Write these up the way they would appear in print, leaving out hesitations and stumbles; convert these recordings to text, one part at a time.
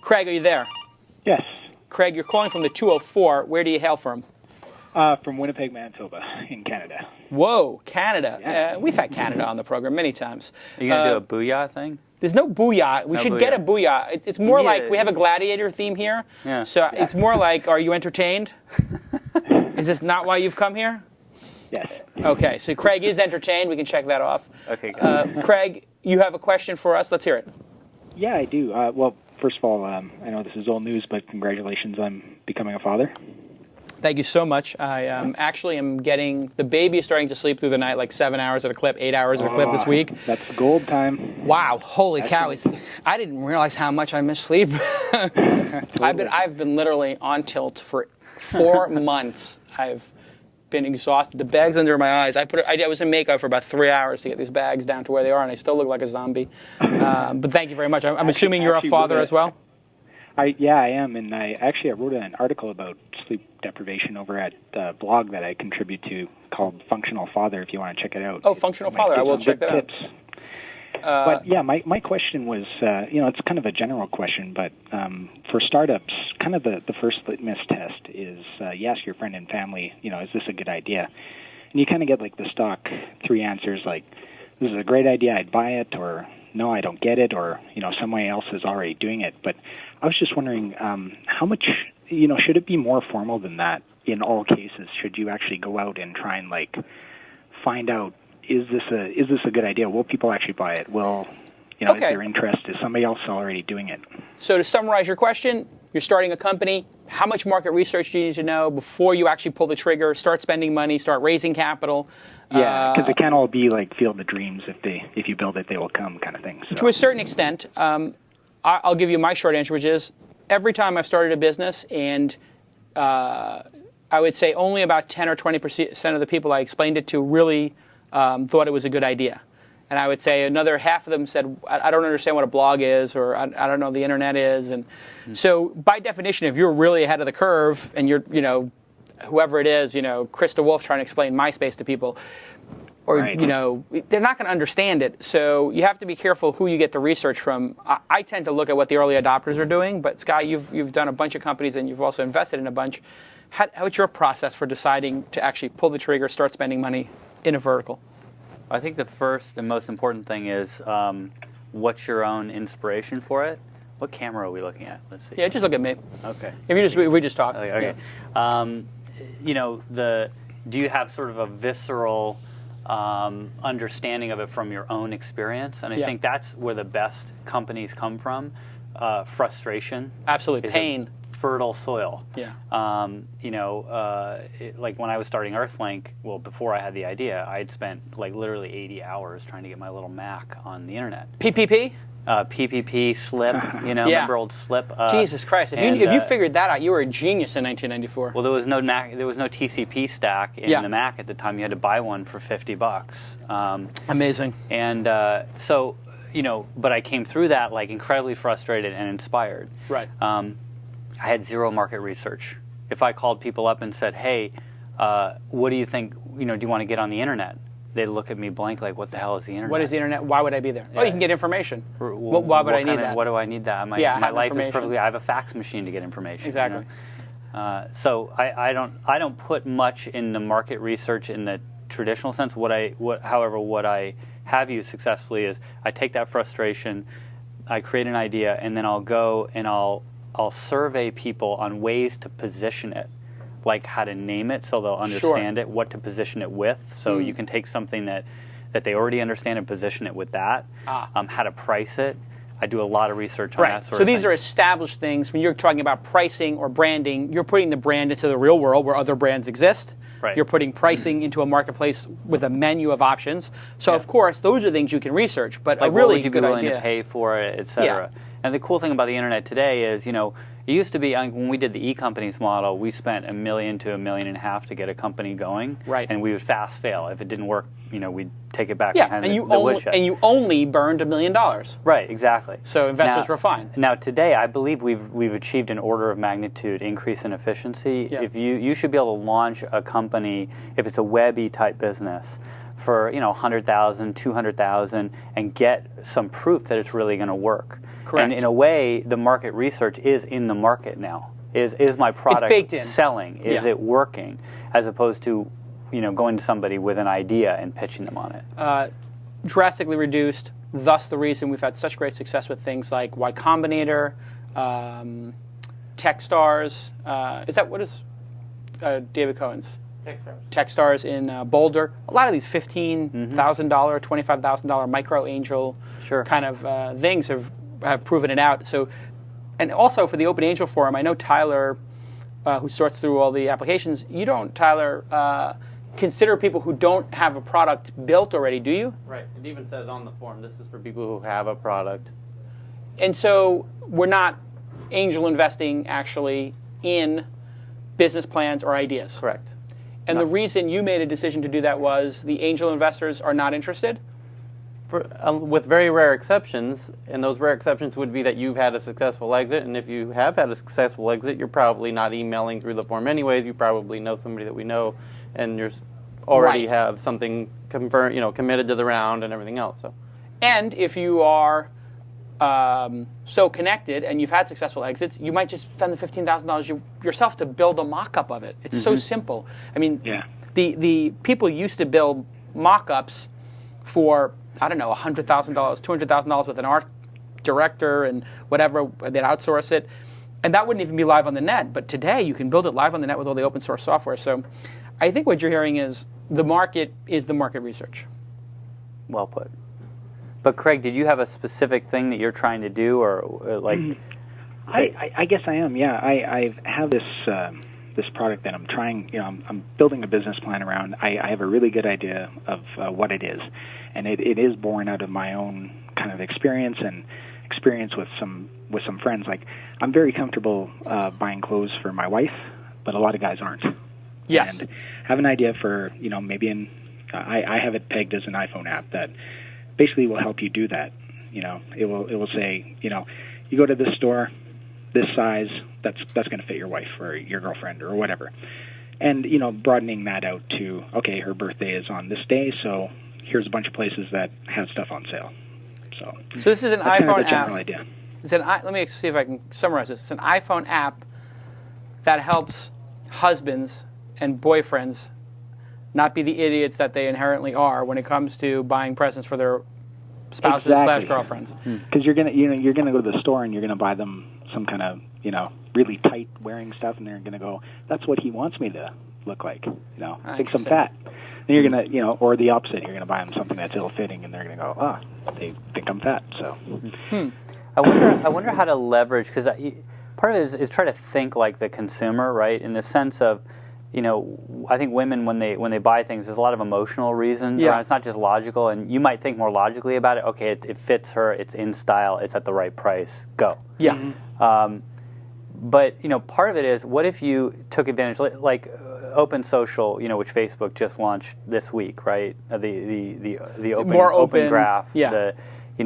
Craig, are you there? Yes. Craig, you're calling from the 204. Where do you hail from? From Winnipeg, Manitoba, in Canada. Whoa, Canada. Yeah. We've had Canada on the program many times. Are you going to do a booyah thing? There's no booyah. We should get a booyah. It's more like we have a gladiator theme here. Yeah. So it's more like, are you entertained? Is this not why you've come here? Yes. Okay, so Craig is entertained. We can check that off. Okay, good. Craig, you have a question for us. Let's hear it. Yeah, I do. Well, first of all, I know this is old news, but congratulations on becoming a father. Thank you so much. I actually am getting, the baby is starting to sleep through the night like 7 hours at a clip, 8 hours at a clip this week. That's gold time. Wow, holy cow. I didn't realize how much I miss sleep. Totally. I've been literally on tilt for 4 months. I've been exhausted. The bags under my eyes. I was in makeup for about 3 hours to get these bags down to where they are, and I still look like a zombie. But thank you very much. I'm assuming you're a father as well? Yeah, I am, and I wrote an article about sleep deprivation over at the blog that I contribute to called Functional Father, if you want to check it out. Oh, Functional Father. I will check that out. But yeah, my question was, it's kind of a general question, but for startups, kind of the first litmus test is you ask your friend and family, is this a good idea? And you kind of get like the stock 3 answers, like, this is a great idea, I'd buy it, or no, I don't get it, or, somebody else is already doing it. But I was just wondering, how much, should it be more formal than that in all cases? Should you actually go out and try and, find out, is this a good idea? Will people actually buy it? Will, is there interest? Is somebody else already doing it? So to summarize your question, you're starting a company. How much market research do you need to know before you actually pull the trigger, start spending money, start raising capital? Yeah, because it can't all be like field of dreams. If you build it, they will come kind of thing. So. To a certain extent, I'll give you my short answer, which is every time I've started a business, and I would say only about 10 or 20% of the people I explained it to really thought it was a good idea. And I would say another half of them said, I don't understand what a blog is, or I don't know what the internet is. And so by definition, if you're really ahead of the curve and you're, whoever it is, Krista Wolf trying to explain MySpace to people, or, right. They're not going to understand it. So you have to be careful who you get the research from. I tend to look at what the early adopters are doing, but Sky, you've done a bunch of companies and you've also invested in a bunch. What's your process for deciding to actually pull the trigger, start spending money in a vertical? I think the first and most important thing is what's your own inspiration for it? What camera are we looking at? Let's see. Yeah, just look at me. Okay. If we just talk. Okay. Yeah. Do you have sort of a visceral understanding of it from your own experience? And I think that's where the best companies come from. Frustration. Absolutely. Pain. Fertile soil. Yeah. Like when I was starting Earthlink, well, before I had the idea, I had spent literally 80 hours trying to get my little Mac on the internet. PPP? PPP, Slip, remember old Slip? Jesus Christ! If you figured that out, you were a genius in 1994. Well, there was no TCP stack in the Mac at the time. You had to buy one for $50. Amazing. And but I came through that incredibly frustrated and inspired. Right. I had zero market research. If I called people up and said, "Hey, what do you think? Do you want to get on the internet?" They'd look at me blank, like, "What the hell is the internet? What is the internet? Why would I be there?" Yeah. Oh, you can get information. Why would I need that? What do I need that? My life is perfectly. I have a fax machine to get information. Exactly. So I don't put much in the market research in the traditional sense. However, what I have used successfully is I take that frustration, I create an idea, and then I'll go and I'll survey people on ways to position it, like how to name it so they'll understand it, what to position it with. So you can take something that they already understand and position it with that. How to price it. I do a lot of research on that sort of thing. So these are established things. When you're talking about pricing or branding, you're putting the brand into the real world where other brands exist. Right. You're putting pricing into a marketplace with a menu of options. So of course, those are things you can research. But a really good idea. What would you be willing to pay for it, et cetera? Yeah. And the cool thing about the internet today is, it used to be when we did the e-companies model, we spent $1 million to $1.5 million to get a company going. Right. And we would fast fail. If it didn't work, we'd take it back and behind the woodshed. And you only burned $1 million. Right, exactly. So investors were fine. Now today, I believe we've achieved an order of magnitude increase in efficiency. Yeah. If you should be able to launch a company, if it's a webby type business, for 100,000, 200,000, and get some proof that it's really going to work. Correct. And in a way, the market research is in the market now. Is my product selling? Is it working? As opposed to going to somebody with an idea and pitching them on it. Drastically reduced. Thus, the reason we've had such great success with things like Y Combinator, Techstars. What is David Cohen's? Techstars in Boulder. A lot of these $15,000, $25,000 micro angel kind of things have proven it out. So, and also for the Open Angel Forum, I know Tyler, who sorts through all the applications. You don't, Tyler, consider people who don't have a product built already, do you? Right. It even says on the form, this is for people who have a product. And so we're not angel investing actually in business plans or ideas. Correct. And the reason you made a decision to do that was the angel investors are not interested? With very rare exceptions, and those rare exceptions would be that you've had a successful exit, and if you have had a successful exit, you're probably not emailing through the form anyways. You probably know somebody that we know, and you're already have something committed to the round and everything else. So, and if you are so connected and you've had successful exits, you might just spend the $15,000 yourself to build a mock-up of it. It's so simple. I mean, the people used to build mock-ups for, I don't know, $100,000, $200,000 with an art director and whatever. They'd outsource it, and that wouldn't even be live on the net. But today, you can build it live on the net with all the open source software. So, I think what you're hearing is the market is the market research. Well put. But Craig, did you have a specific thing that you're trying to do, or like? I guess I am. Yeah, I have this this product that I'm trying. I'm building a business plan around. I have a really good idea of what it is, and it is born out of my own kind of experience with some friends. Like, I'm very comfortable buying clothes for my wife, but a lot of guys aren't. Yes. And have an idea for maybe I have it pegged as an iPhone app that basically will help you do that. It will say, you go to this store, this size, that's going to fit your wife or your girlfriend or whatever. And, broadening that out to, okay, her birthday is on this day, so here's a bunch of places that have stuff on sale. So this is an that's iPhone kind of the app. general idea. Let me see if I can summarize this. It's an iPhone app that helps husbands and boyfriends not be the idiots that they inherently are when it comes to buying presents for their spouses / girlfriends. Because you're gonna go to the store and you're gonna buy them some kind of really tight wearing stuff, and they're gonna go, that's what he wants me to look like. Think I'm fat. Then you're gonna or the opposite. You're gonna buy them something that's ill fitting, and they're gonna go, they think I'm fat. So I wonder how to leverage, because part of it is try to think like the consumer, right? In the sense of, I think women, when they buy things, there's a lot of emotional reasons. Yeah. Right? It's not just logical, and you might think more logically about it. Okay, it fits her, it's in style, it's at the right price, go. Yeah. But part of it is, what if you took advantage, like Open Social, which Facebook just launched this week, right? The open graph. Yeah.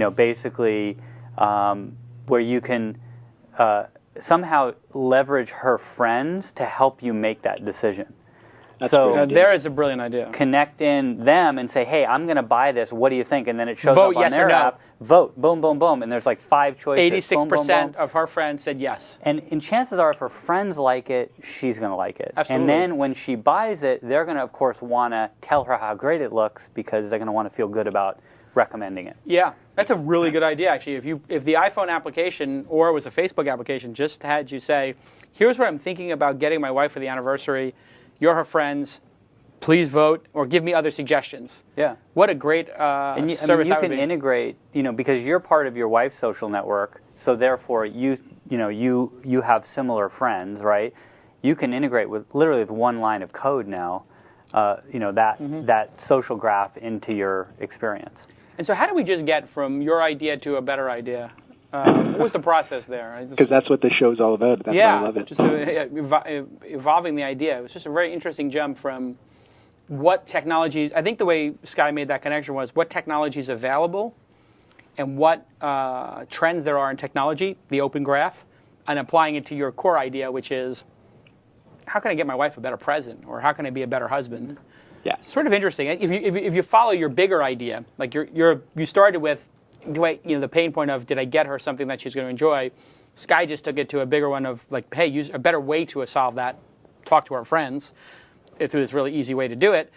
Basically where you can somehow leverage her friends to help you make that decision. There is a brilliant idea. Connect in them and say, hey, I'm going to buy this. What do you think? And then it shows Vote up on yes their or no. app. Vote. Boom, boom, boom. And there's like 5 choices. 86% boom, boom, boom. of her friends said yes. And chances are, if her friends like it, she's going to like it. Absolutely. And then when she buys it, they're going to, of course, want to tell her how great it looks, because they're going to want to feel good about recommending it. Yeah, that's a really good idea, actually. If the iPhone application, or it was a Facebook application, just had you say, here's what I'm thinking about getting my wife for the anniversary. You're her friends. Please vote, or give me other suggestions. Yeah. What a great service you that would can be. integrate, because you're part of your wife's social network, so therefore you have similar friends, right? You can integrate with literally with one line of code now, that social graph into your experience. And so how do we just get from your idea to a better idea? What was the process there? Because that's what this show's all about. That's why I love it. Just evolving the idea. It was just a very interesting jump from what technologies, I think the way Sky made that connection was what technology is available and what trends there are in technology, the open graph, and applying it to your core idea, which is, how can I get my wife a better present, or how can I be a better husband? Yeah. Sort of interesting. If you follow your bigger idea, like you started with the pain point of, did I get her something that she's going to enjoy? Sky just took it to a bigger one of like, hey, use a better way to solve that. Talk to our friends through this really easy way to do it.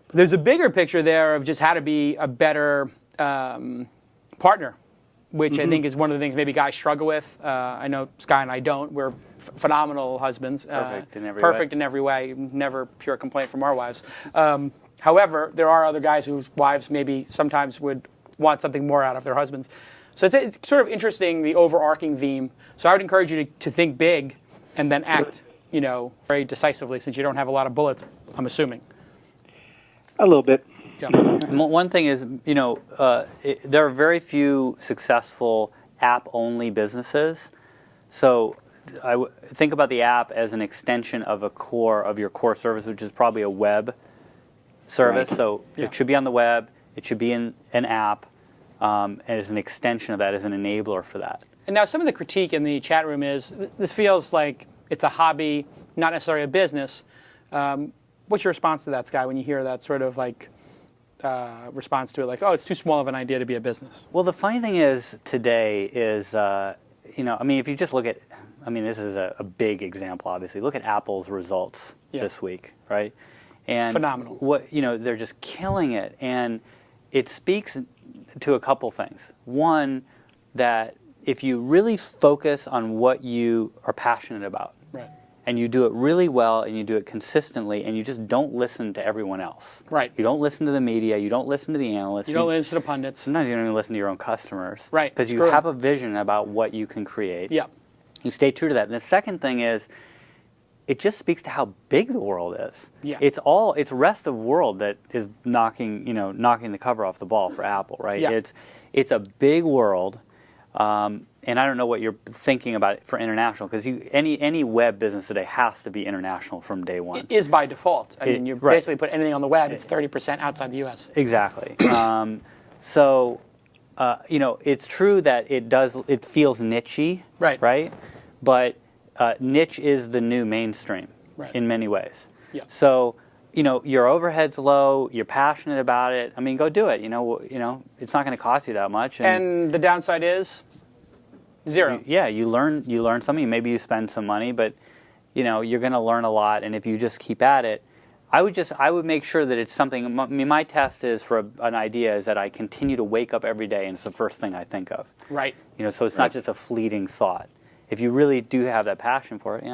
But there's a bigger picture there of just how to be a better partner, which I think is one of the things maybe guys struggle with. I know Sky and I don't. We're phenomenal husbands. Perfect in every way. Never pure complaint from our wives. However, there are other guys whose wives maybe sometimes would want something more out of their husbands. So it's sort of interesting, the overarching theme. So I would encourage you to think big and then act, very decisively, since you don't have a lot of bullets, I'm assuming. A little bit. Yeah. One thing is, there are very few successful app-only businesses. So think about the app as an extension of your core service, which is probably a web service. Right. So it should be on the web. It should be in an app, as an extension of that, as an enabler for that. And now some of the critique in the chat room is, this feels like it's a hobby, not necessarily a business. What's your response to that, Sky, when you hear that sort of like response to it, like, oh, it's too small of an idea to be a business? Well, the funny thing is today is, if you just look at, this is a big example, obviously. Look at Apple's results this week, right? And phenomenal. They're just killing it. And it speaks to a couple things. One, that if you really focus on what you are passionate about, right, and you do it really well and you do it consistently and you just don't listen to everyone else. Right. You don't listen to the media, you don't listen to the analysts. You don't listen to the pundits. Sometimes you don't even listen to your own customers. Right. Because you have a vision about what you can create. Yeah. You stay true to that. And the second thing is, it just speaks to how big the world is. Yeah. It's rest of world that is knocking the cover off the ball for Apple, right? Yeah. It's a big world. And I don't know what you're thinking about for international, because any web business today has to be international from day one. It is by default. You basically put anything on the web, it's 30% outside the U.S. Exactly. It's true that it feels niche-y, right? But niche is the new mainstream in many ways. Yeah. So, your overhead's low, you're passionate about it. Go do it. It's not going to cost you that much. And the downside is zero. You learn something. Maybe you spend some money, but you're going to learn a lot. And if you just keep at it, I would make sure that it's something. My test is for an idea is that I continue to wake up every day and it's the first thing I think of. Right. So it's not just a fleeting thought. If you really do have that passion for it,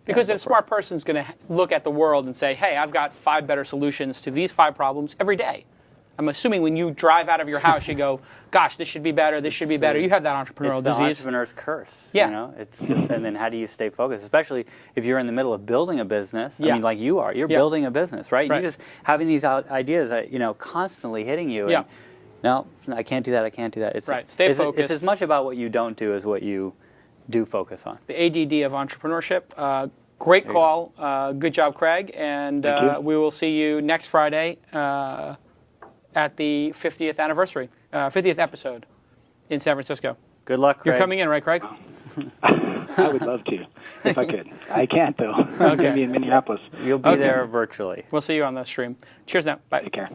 Because a smart person's going to look at the world and say, hey, I've got 5 better solutions to these 5 problems every day. I'm assuming when you drive out of your house, you go, gosh, this should be better, this should be better. You have that entrepreneurial disease. It's the entrepreneur's curse. Yeah. It's just, and then how do you stay focused? Especially if you're in the middle of building a business. Like you are. You're building a business, right? You're just having these ideas that, constantly hitting you. And, no, I can't do that, I can't do that. Stay focused. It's as much about what you don't do as what you do focus on. The ADD of entrepreneurship. Great call. Good job, Craig. And we will see you next Friday at the 50th anniversary, 50th episode in San Francisco. Good luck, Craig. You're coming in, right, Craig? I would love to, if I could. I can't, though. I'm going to be in Minneapolis. You'll be there virtually. We'll see you on the stream. Cheers now. Bye. Take care.